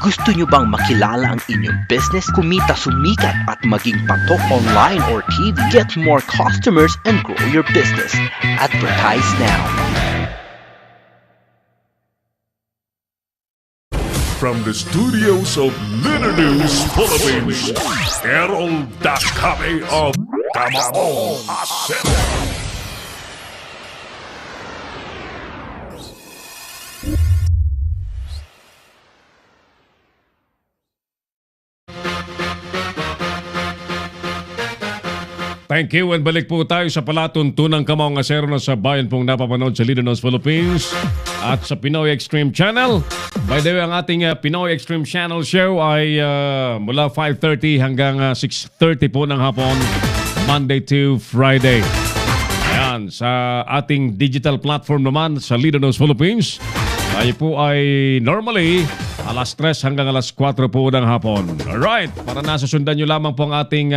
Gusto nyo bang makilala ang inyong business, kumita, sumikat at maging patok online or TV? Get more customers and grow your business. Advertise now. From the studios of Leader News Philippines, Errol Dakame of Tamao Asset. Thank you and balik po tayo sa palatuntunang Kamao nga Sero na sa bayan pong napapanood sa Leader News Philippines at sa Pinoy Extreme Channel. By the way, ang ating Pinoy Extreme Channel show ay mula 5:30 hanggang 6:30 po ng hapon, Monday to Friday. Ayan, sa ating digital platform naman sa Leader News Philippines, tayo po ay normally alas 3 hanggang alas 4 po ng hapon. Alright, para nasusundan nyo lamang po ang ating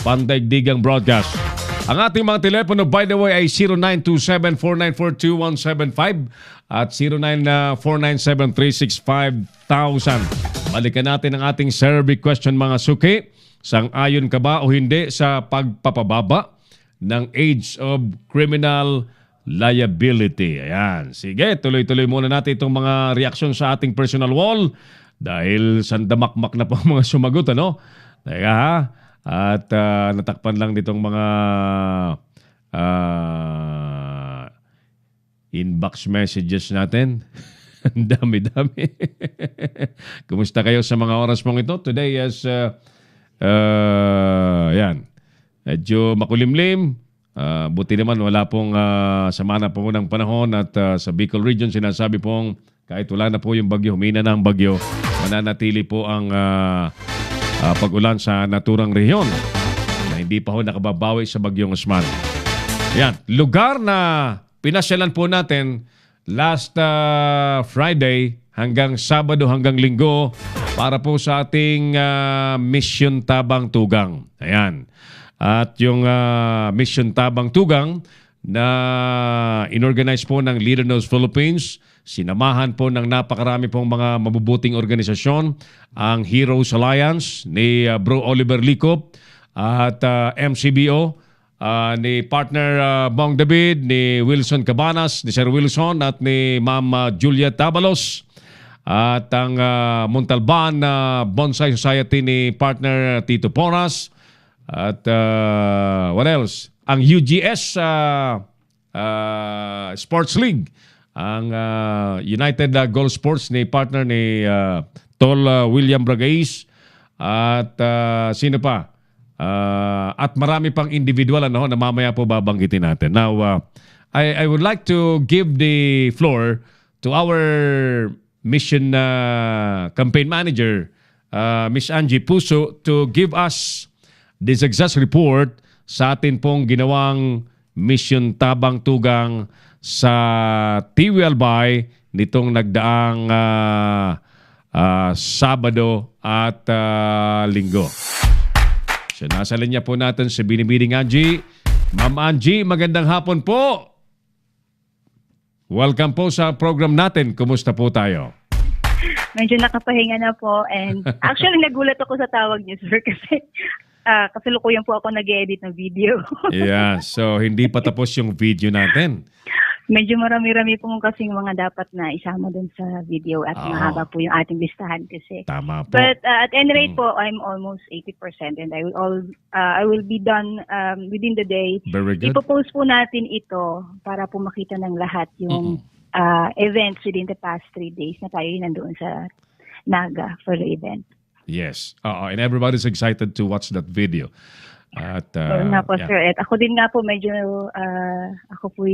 pandaigdigang broadcast. Ang ating mga telepono, by the way, ay 0927-4942-175 at 09497365,000. Balikan natin ang ating survey question, mga suki. Sang-ayon ka ba o hindi sa pagpapababa ng age of criminal liability? Ayan. Sige, tuloy-tuloy muna natin itong mga reaksyon sa ating personal wall dahil sandamakmak na po ang mga sumagot, ano? Teka ha? At natakpan lang ditong mga inbox messages natin. Ang dami-dami. Kumusta kayo sa mga oras mong ito? Today is, yan, medyo makulimlim. Buti naman wala pong sama na po ng panahon at sa Bicol Region sinasabi pong kahit wala na po yung bagyo, humina na ang bagyo, mananatili po ang pag-ulan sa naturang rehiyon na hindi pa ho nakababawi sa bagyong Osman. Yan, lugar na pinasyalan po natin last Friday hanggang Sabado hanggang Linggo para po sa ating Mission Tabang Tugang. Ayan. At yung Mission Tabang Tugang na inorganize po ng Leader News Philippines, sinamahan po ng napakarami pong mga mabubuting organisasyon, ang Heroes Alliance ni Bro Oliver Licop at MCBO ni partner Bong David, ni Wilson Cabanas, ni Sir Wilson at ni Ma'am Julia Tabalos at ang Montalban Bonsai Society ni partner Tito Poras at what else? Ang UGS Sports League, ang United Goal Sports ni partner ni Tol William Bragais at sino pa? At marami pang individual na mamaya po babanggitin natin. Now, I would like to give the floor to our mission campaign manager, Miss Angie Puso, to give us this exact report sa atin pong ginawang Mission Tabang Tugang sa TV Albay nitong nagdaang Sabado at Linggo. So, nasa linya po natin si Binibining Angie. Ma'am Angie, magandang hapon po. Welcome po sa program natin. Kumusta po tayo? Medyo nakapahinga na po and actually nagulat ako sa tawag niyo, sir, kasi kasalukuyan po ako nag-edit ng video. Yeah, so hindi pa tapos yung video natin. Medyo marami-rami po kasing mga dapat na isama dun sa video at mahaba po yung ating listahan kasi. Tama po. But at any rate po, I'm almost 80% and I will be done within the day. Very good. Ipopost po natin ito para po makita ng lahat yung events within the past 3 days na tayo nandoon sa Naga for the event. Yes. And everybody's excited to watch that video. At, nga po, sir. At ako din nga po, medyo ako po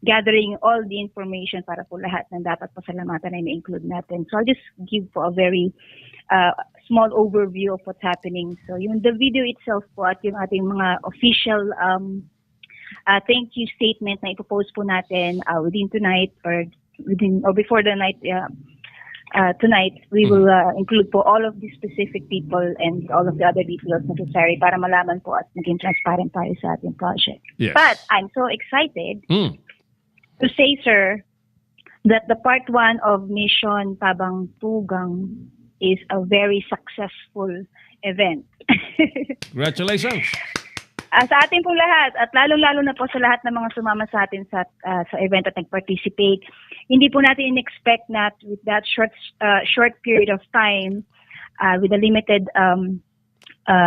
gathering all the information para po lahat ng dapat pasalamatan ay ma-include natin. So I'll just give po a very small overview of what's happening. So yung the video itself po at yung ating mga official thank you statement na ipopost po natin within tonight or before the night tonight, we will include po all of the specific people and all of the other details necessary para malaman po at maging transparent tayo sa ating project. Yes. But I'm so excited to say, sir, that the part 1 of Mission Tabang Tugang is a very successful event. Congratulations! Sa atin po lahat, at lalo-lalo na po sa lahat ng mga sumama sa atin sa event at nag-participate, hindi po natin in-expect na with that short period of time, with the limited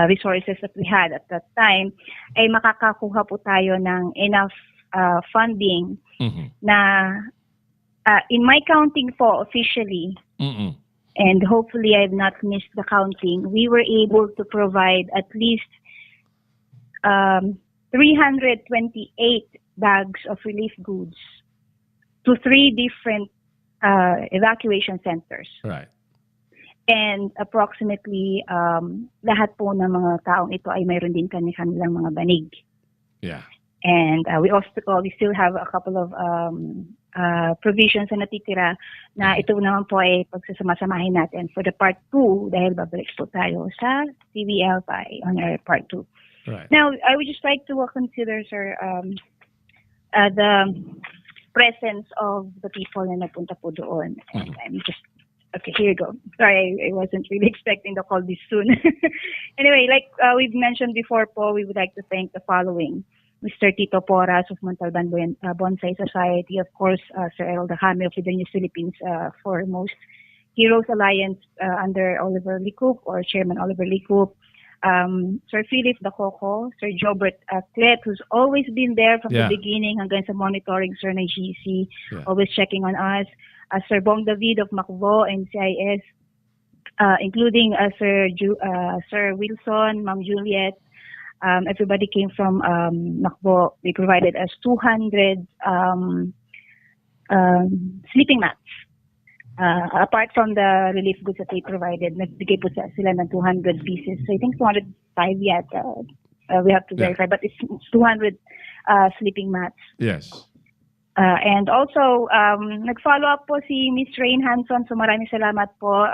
resources that we had at that time, ay makakakuha po tayo ng enough funding na in my counting po officially, and hopefully I've not missed the counting, we were able to provide at least 328 bags of relief goods to 3 different evacuation centers. Right. And approximately lahat po ng mga taong ito ay mayroon din kanilang mga banig. Yeah. And we still have a couple of provisions na natitira na ito naman po ay pagsasama-samahin natin for the part 2 dahil babalik po tayo sa TVL on our part 2. Right. Now, I would just like to consider, sir, the presence of the people na nagpunta po doon. And I'm just, okay, here you go. Sorry, I wasn't really expecting the call this soon. Anyway, like we've mentioned before po, we would like to thank the following. Mr. Tito Porras of Montalban Bonsai Society, of course, Sir Errol Dahame of the News Philippines, foremost. Heroes Alliance under Oliver Licup or Chairman Oliver Licup. Sir Philip Dacoco, Sir Jobert Clet, who's always been there from the beginning hanggang sa monitoring, Sir na GC, always checking on us. Sir Bong David of Macbo and CIS, including Sir Wilson, Ma'am Juliet. Everybody came from Macbo. They provided us 200 sleeping mats. Apart from the relief goods that they provided, nagbigay po sila ng 200 pieces. So I think 205 yet. We have to verify, but it's 200 sleeping mats. Yes. And also, nag-follow up po si Miss Rain Hanson. So maraming salamat po.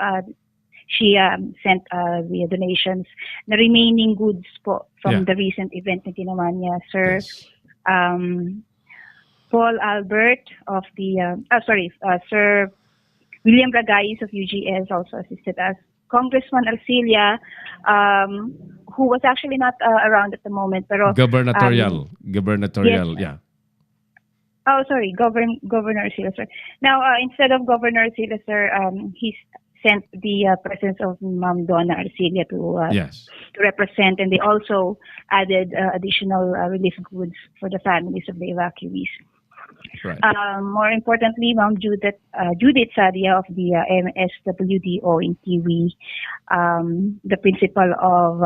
She sent the donations, the remaining goods po from the recent event na ginawa niya. Sir Paul Albert of the, Sir William Ragayes of UGS also assisted us. Congressman Arcilia, who was actually not around at the moment, pero gubernatorial, yes, yeah. Oh, sorry, Governor Arcilia, sir. Now, instead of Governor Arcilia, sir, he sent the presence of Ma'am Donna Arcilia to represent, and they also added additional relief goods for the families of the evacuees. Right. More importantly, Ma'am Judith Sadia of the MSWDO in Tiwi, the principal of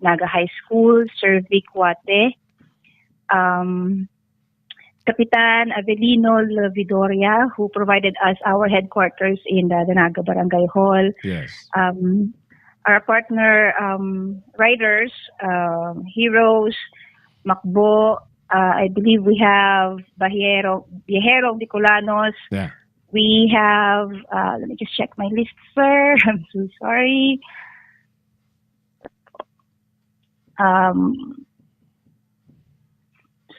Naga High School, Sir Vic Wate, Kapitan Avelino Vidoria, who provided us our headquarters in the Naga Barangay Hall. Yes. Our partner riders, Heroes, Macbo, I believe we have Viajero Bicolanos. Yeah. We have, let me just check my list, sir. I'm so sorry.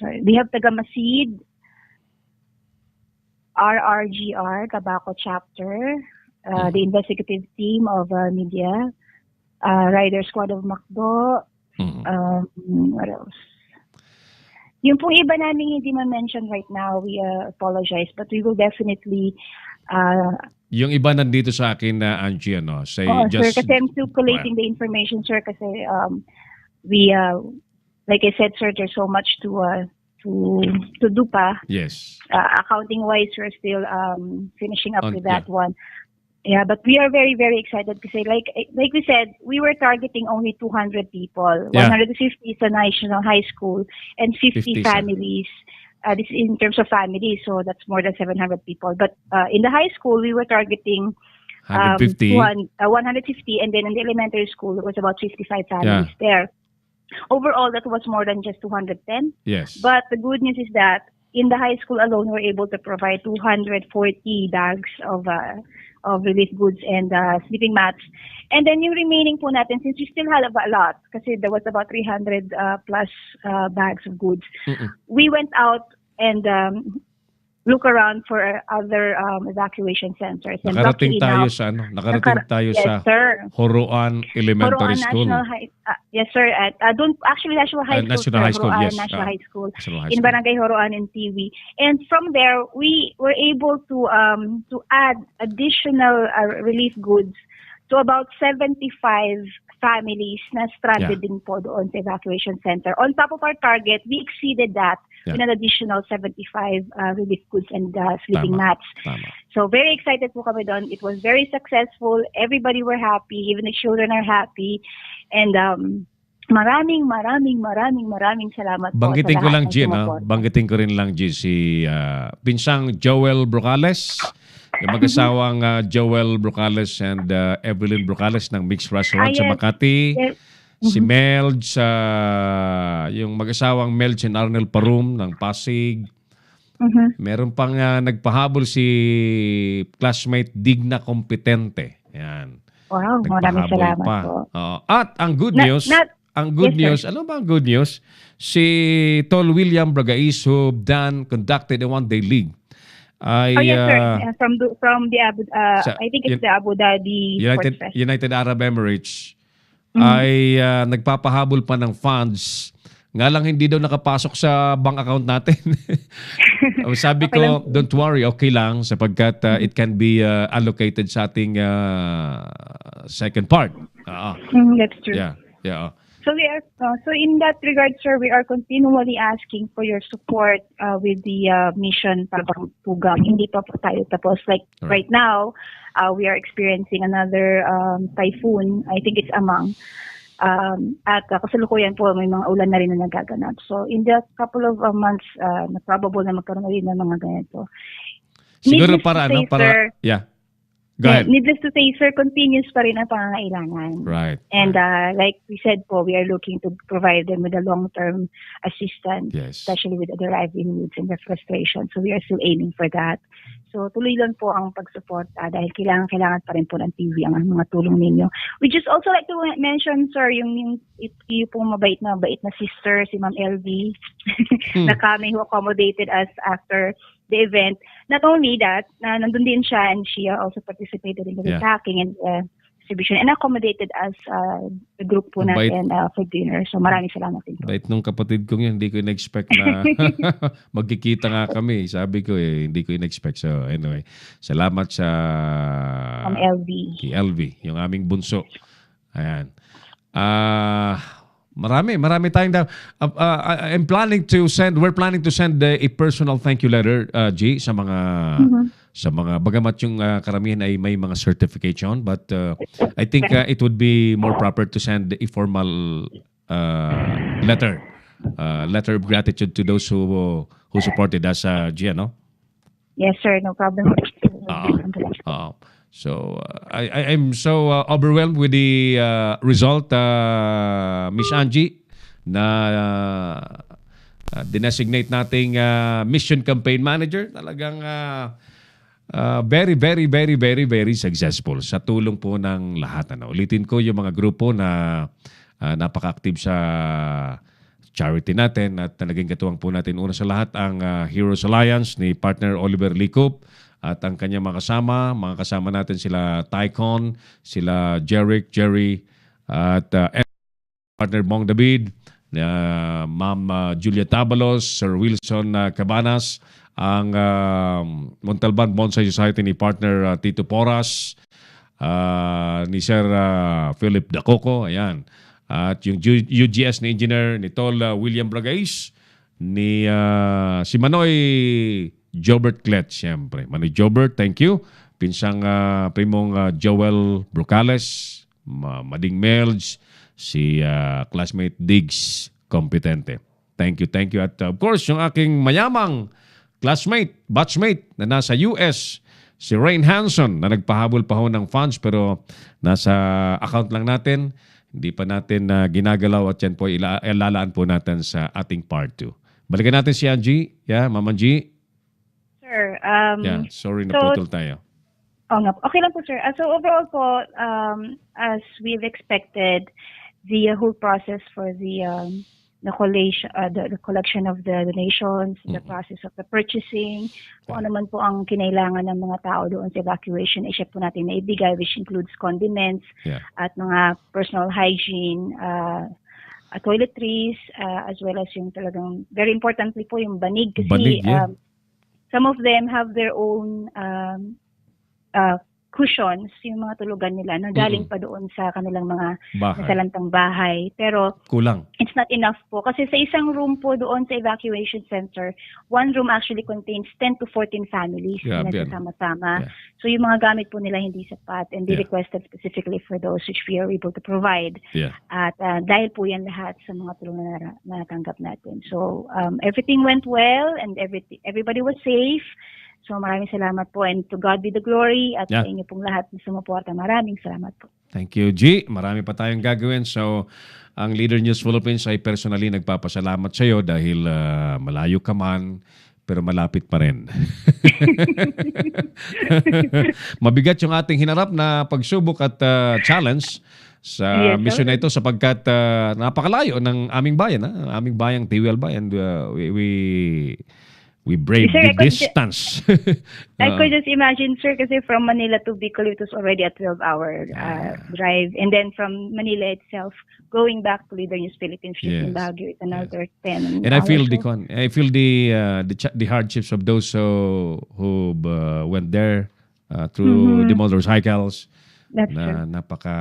Sorry. We have Tagamasid, RRGR, Tabaco Chapter, the investigative team of media, Rider Squad of Macdo. What else? Yung pong iba namin hindi ma-mention right now, we apologize, but we will definitely... yung iba nandito sa akin na Angie, ano? Say, sir, kasi I'm still collating the information, sir, kasi we, like I said, sir, there's so much to do pa. Yes. Accounting-wise, we're still finishing up with that one. Yeah, but we are very, very excited because, like we said, we were targeting only 200 people. 150 is the national high school, and 50 families. This is in terms of families, so that's more than 700 people. But in the high school, we were targeting 150, and then in the elementary school, it was about 55 families there. Overall, that was more than just 210. Yes. But the good news is that in the high school alone, we were able to provide 240 bags of relief goods and sleeping mats. And then yung remaining po natin, since we still had a lot, kasi there was about 300 plus bags of goods, we went out and look around for other evacuation centers. And Nakarating luckily tayo now, sa nakarating tayo yes, sa sir. Horoan Elementary Horoan School. National High, yes, sir. National High School, National sir. High School, Horoan yes. National High School National High in School. Barangay Horoan in TV. And from there, we were able to add additional relief goods to about 75 families na stranded din po doon sa evacuation center. On top of our target, we exceeded that with an additional 75 relief goods and sleeping mats. Tama. So very excited po kami doon. It was very successful. Everybody were happy. Even the children are happy. And maraming salamat Banggitin po ko sa lang, lahat ng G, no? sumuporta. Banggitin ko rin lang, G, si Pinsang Joel Brocales, yung mag-asawang Joel Brocales and Evelyn Brocales ng Mixed Restaurant sa yes. Makati. Yes. Si Melj, yung mag-asawang Melj and Arnel Parum ng Pasig. Meron pang nagpahabol si classmate Digna Kompetente. Yan. Wow, maraming Nagpahabol salamat pa. po. At ang good news, ano ba ang good news? Si Tol William Bragais who conducted a one-day league. Yes, sir. From the I think it's the Abu Dhabi Sports Fest. United Arab Emirates ay nagpapahabol pa ng funds. Nga lang hindi daw nakapasok sa bank account natin. Sabi ko, don't worry, okay lang sapagkat it can be allocated sa ating second part. That's true. Yeah. So we are so in that regard, sir, we are continually asking for your support with the mission Pagpugang. Hindi pa po tayo tapos. Like right now, we are experiencing another typhoon. I think it's Amang. At kasalukuyan po may mga ulan na rin na nagaganap. So in the couple of months, na probable na magkaroon na rin ng mga ganito. Siguro yeah. Go ahead. Needless to say, sir, continuous pa rin ang pangangailangan. Right. And like we said po, we are looking to provide them with a long-term assistance, especially with their livelihoods and their frustration. So we are still aiming for that. So tuloy lang po ang pagsuporta dahil kailangan pa rin po ng TV ang mga tulong ninyo. We just also like to mention, sir, yung pong mabait na sister, si Ma'am LV, na kami who accommodated us after the event. Not only that, nandun din siya and she also participated in the repacking and distribution and accommodated us the group po natin for dinner. So maraming salamat din po. Bait nung kapatid kong yun, hindi ko in-expect na magkikita nga kami. Sabi ko hindi ko in-expect. So anyway, salamat sa LV. Kay LV, yung aming bunso. Ayan. Marami tayong we're planning to send a personal thank you letter, G, sa mga bagamat yung karamihan ay may mga certification, but I think it would be more proper to send a formal letter of gratitude to those who supported us, G, no? Yes, sir, no problem. So I'm so overwhelmed with the result, Miss Angie, na dinesignate nating mission campaign manager. Talagang very successful sa tulong po ng lahat. Ulitin ko yung mga grupo na napaka-active sa charity natin at naging katuwang po natin una sa lahat ang Heroes Alliance ni partner Oliver Licop. At ang kanyang mga kasama natin sila Tycon, sila Jerry, at partner Bong David, Ma'am Julia Tabalos, Sir Wilson Cabanas, ang Montalban Bonsai Society ni partner Tito Poras, ni Sir Philip Dacoco, ayan. At yung UGS ni Engineer ni Tol William Bragais, ni si Manoy Jobert Clet, siyempre. Manoy Jobert, thank you. Pinsang primong Joel Brocales, Mading Melj, si classmate Diggs Kompetente. Thank you. At of course, yung aking mayamang batchmate na nasa US, si Rain Hanson, na nagpahabol pa ho ng funds pero nasa account lang natin. Hindi pa natin ginagalaw at yan po ilalaan po natin sa ating part 2. Balikan natin si Angie. Yeah, Mama Angie. Sir, sorry naputol tayo. Okay lang po, sir. So overall po, as we've expected, the whole process for the the collection of the donations, the process of the purchasing, kung ano man po ang kinailangan ng mga tao doon sa evacuation, siya po natin na ibigay, which includes condiments at mga personal hygiene, toiletries, as well as yung talagang, very importantly po, yung banig. Kasi some of them have their own cushions, yung mga tulugan nila na galing pa doon sa kanilang mga nasalantang bahay. Pero kulang. It's not enough po. Kasi sa isang room po doon sa evacuation center, one room actually contains 10 to 14 families na nagsasama-sama. So yung mga gamit po nila hindi sapat, and they requested specifically for those which we are able to provide. At dahil po yan lahat sa mga tulong na natanggap natin. So everything went well and everybody was safe. So maraming salamat po, and to God be the glory, at sa inyo pong lahat na sumuporta. Maraming salamat po. Thank you, G. Marami pa tayong gagawin. So ang Leader News Philippines ay personally nagpapasalamat sa iyo dahil malayo ka man, pero malapit pa rin. Mabigat yung ating hinarap na pagsubok at challenge sa mission na ito sapagkat napakalayo ng aming bayan, aming bayang Tiwel Bayan. We braved the distance. I could just imagine, sir, kasi from Manila to Bicol, it was already a 12-hour drive. And then from Manila itself, going back to Leader News Philippines, in Baguio, it's another 10 And I feel the hardships of those who went there through the motorcycles. That's na true. Napaka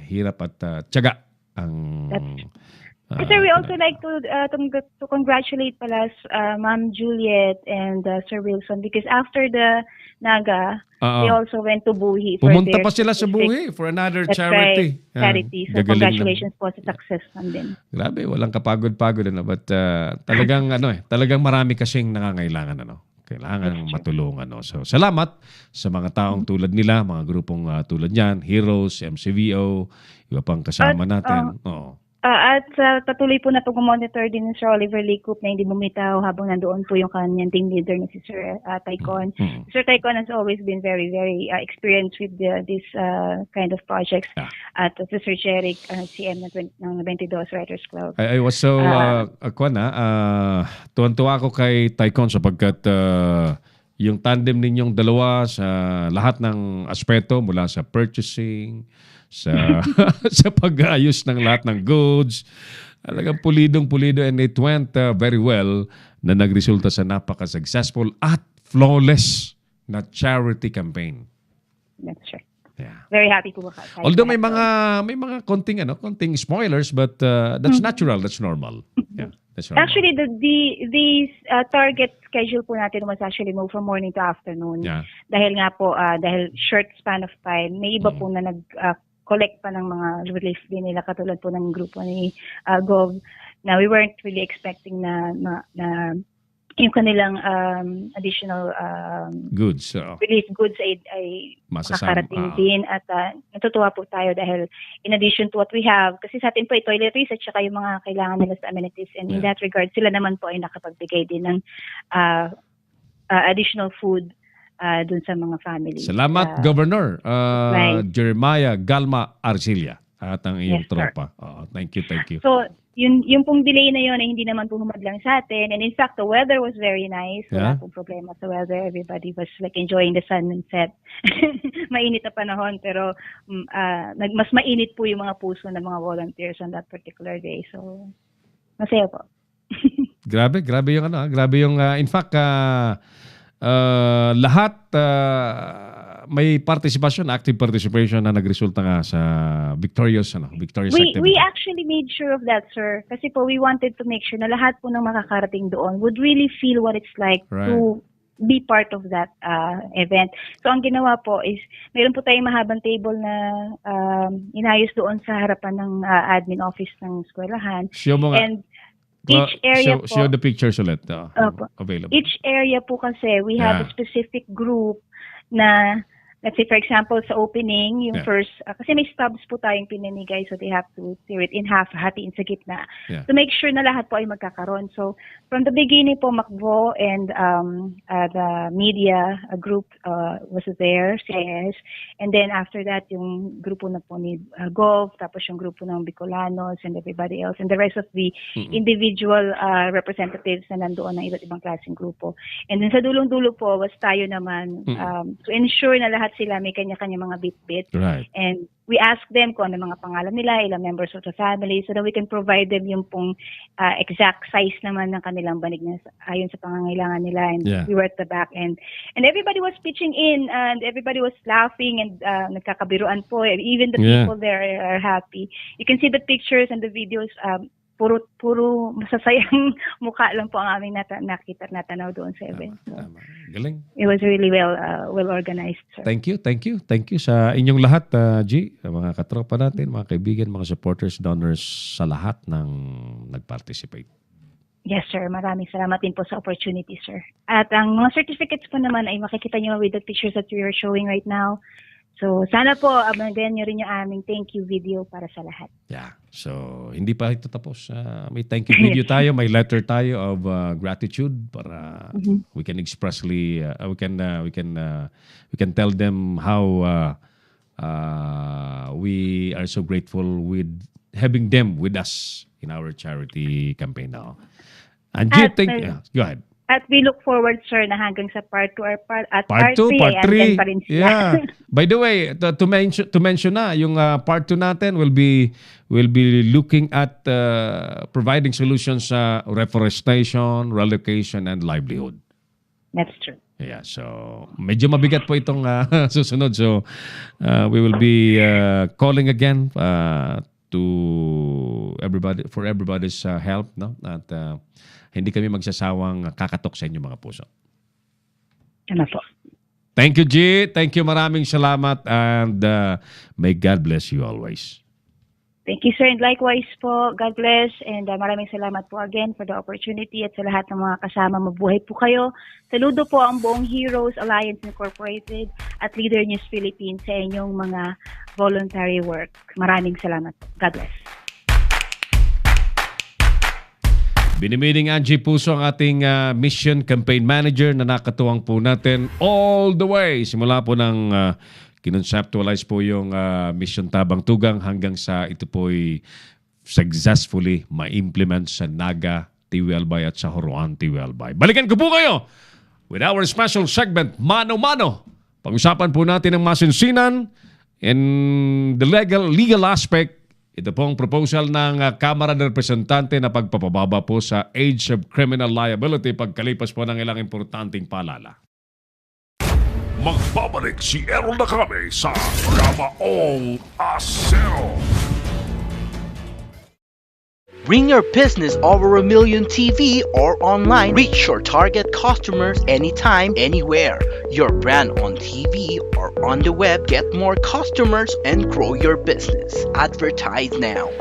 hirap at tiyaga ang Sir, we also like to congratulate pala Ma'am Juliet and Sir Wilson, because after the Naga, they also went to Buhi. Pumunta pa sila sa Buhi for another charity. Right, charity. So congratulations po sa success din. Grabe, walang kapagod-pagod but talagang marami kasing nangangailangan kailangan matulungan. So salamat sa mga taong tulad nila, mga grupong tulad niyan, Heroes, MCVO, iba pang kasama natin. At patuloy po na pag-monitor din ni Sir Oliver Licup na hindi bumitaw habang nandoon po yung kanyang team leader na si Sir Taicon. Sir Taicon has always been very, very experienced with this kind of projects. At Sir Jeric, CM ng 22 Writers Club. I was so, tuwan-tuwa ako kay Taicon sapagkat yung tandem ninyong dalawa sa lahat ng aspeto mula sa purchasing, sa pag-ayos ng lahat ng goods. Talagang pulidong-pulido, and it went very well na nagresulta sa napaka-successful at flawless na charity campaign. That's right. Yeah. Very happy po. Although may mga konting spoilers, but that's natural, that's normal. Yeah. Actually, the target schedule po natin was actually moved from morning to afternoon. Dahil nga po, dahil short span of time, may iba po na collect pa ng mga relief din nila, katulad po ng grupo ni Gov. Now, we weren't really expecting na yung kanilang additional goods, relief goods ay makakarating din. At natutuwa po tayo dahil in addition to what we have, kasi sa atin po ay toiletries at saka yung mga kailangan nila sa amenities, and in that regard, sila naman po ay nakapagbigay din ng additional food dun sa mga family. Salamat, Governor Jeremiah Galma Arcilla at ang iyong tropa. Thank you. So, yung pong delay na yun ay hindi naman po humadlang sa atin. And in fact, the weather was very nice. Wala pong problema sa weather. Everybody was like enjoying the sunset. Mainit na panahon, pero mas mainit po yung mga puso ng mga volunteers on that particular day. So, masaya po. Grabe yung grabe yung in fact lahat may participation, active participation na nagresulta nga sa victorious activity. We actually made sure of that, sir. Kasi po we wanted to make sure na lahat po ng makakarating doon would really feel what it's like to be part of that event. So ang ginawa po is mayroon po tayong mahabang table na inayos doon sa harapan ng admin office ng eskwelahan. And each area po, show the pictures ulit available. Each area po kasi we have a specific group na let's say for example sa opening, yung Yeah. first, kasi may stubs po tayong pinamigay, so they have to tear it in half, hatiin sa gitna, Yeah. to make sure na lahat po ay magkakaroon. So from the beginning po, Macbo and the media group was there, CIS, and then after that yung grupo na po ni Gov, tapos yung grupo ng Bicolanos and everybody else, and the rest of the individual representatives na nandoon ng iba't ibang klaseng grupo. And then sa dulong-dulo po was tayo naman to ensure na lahat sila may kanya-kanya mga bit-bit. Right. And we ask them kung ano mga pangalan nila, ilang members of the family, so that we can provide them yung pong exact size naman ng kanilang banig na ayon sa pangangailangan nila. And Yeah. we were at the back end. And everybody was pitching in, and everybody was laughing and nagkakabiruan po. Even the Yeah. people there are happy. You can see the pictures and the videos, puro masasayang mukha lang po ang aming natanaw doon sa event. So, Tama. Galing. it was really well organized, sir. Thank you sa inyong lahat, G, mga katropa natin, mga kaibigan, mga supporters, donors, sa lahat ng nag-participate. Yes, sir. Maraming salamat din po sa opportunity, sir. At ang mga certificates po naman ay makikita nyo with the pictures that we are showing right now. So, sana po, abangan nyo rin yung aming thank you video para sa lahat. Yeah. So, hindi pa ito tapos. May thank you video tayo, may letter tayo of gratitude para we can expressly we can tell them how we are so grateful with having them with us in our charity campaign now. And At, go ahead. At we look forward, sir, na hanggang sa part 2 or part 3, Part 2, Part 3. andyan pa rin sila. Yeah. By the way, to mention na, yung Part 2 natin will be looking at providing solutions sa reforestation, relocation, and livelihood. That's true. Yeah, so medyo mabigat po itong susunod. So we will be calling again to everybody for everybody's help, no? At hindi kami magsasawang kakatok sa inyo mga puso. Ano po? Thank you, G. Thank you. Maraming salamat and may God bless you always. Thank you, sir. And likewise po, God bless. And maraming salamat po again for the opportunity at sa lahat ng mga kasama. Mabuhay po kayo. Saludo po ang buong Heroes Alliance Incorporated at Leader News Philippines sa inyong mga voluntary work. Maraming salamat po. God bless. Binimining Angie Puso ang ating mission campaign manager na nakatuwang po natin all the way. Simula po ng kinonceptualize po yung mission Tabang Tugang hanggang sa ito po'y successfully ma-implement sa Naga, Tiwelbay at sa Horuan, Tiwelbay. Balikan ko po kayo with our special segment, Mano-Mano. Pag-usapan po natin ang masinsinan and the legal aspect. Ito pong proposal ng Kamara ng Representante na pagpapababa po sa age of criminal liability pagkalipas po ng ilang importanteng paalala. Magbabalik si Errol Nakame sa Kamaong Asero. Bring your business over 1 million TV or online. Reach your target customers anytime, anywhere. Your brand on TV or on the web. Get more customers and grow your business. Advertise now.